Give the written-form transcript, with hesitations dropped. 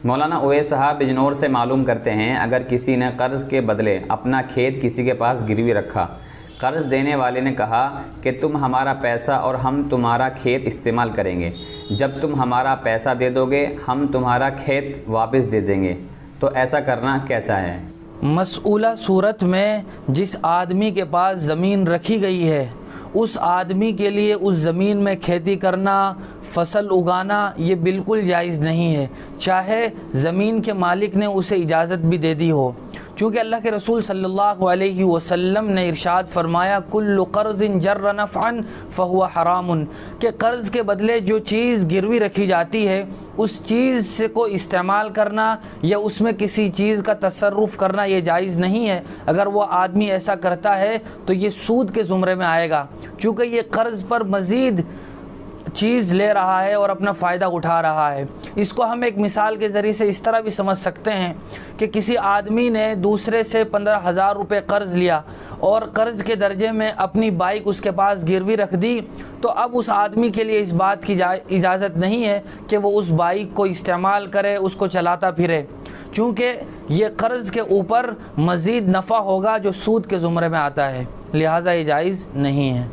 مولانا اویس صاحب بجنور سے معلوم کرتے ہیں، اگر کسی نے قرض کے بدلے اپنا کھیت کسی کے پاس گروی رکھا، قرض دینے والے نے کہا کہ تم ہمارا پیسہ اور ہم تمہارا کھیت استعمال کریں گے، جب تم ہمارا پیسہ دے دو گے ہم تمہارا کھیت واپس دے دیں گے، تو ایسا کرنا کیسا ہے؟ مسئولہ صورت میں جس آدمی کے پاس زمین رکھی گئی ہے اس آدمی کے لیے اس زمین میں کھیتی کرنا، فصل اگانا یہ بالکل جائز نہیں ہے، چاہے زمین کے مالک نے اسے اجازت بھی دے دی ہو، چونکہ اللہ کے رسول صلی اللہ علیہ وسلم نے ارشاد فرمایا کل قرض جر نفعا فہو حرام، کہ قرض کے بدلے جو چیز گروی رکھی جاتی ہے اس چیز سے کو استعمال کرنا یا اس میں کسی چیز کا تصرف کرنا یہ جائز نہیں ہے۔ اگر وہ آدمی ایسا کرتا ہے تو یہ سود کے زمرے میں آئے گا، چونکہ یہ قرض پر مزید چیز لے رہا ہے اور اپنا فائدہ اٹھا رہا ہے۔ اس کو ہم ایک مثال کے ذریعے سے اس طرح بھی سمجھ سکتے ہیں کہ کسی آدمی نے دوسرے سے 15,000 روپے قرض لیا اور قرض کے درجے میں اپنی بائک اس کے پاس گروی رکھ دی، تو اب اس آدمی کے لیے اس بات کی اجازت نہیں ہے کہ وہ اس بائک کو استعمال کرے، اس کو چلاتا پھرے، چونکہ یہ قرض کے اوپر مزید نفع ہوگا جو سود کے زمرے میں آتا ہے، لہٰذا یہ جائز نہیں ہے۔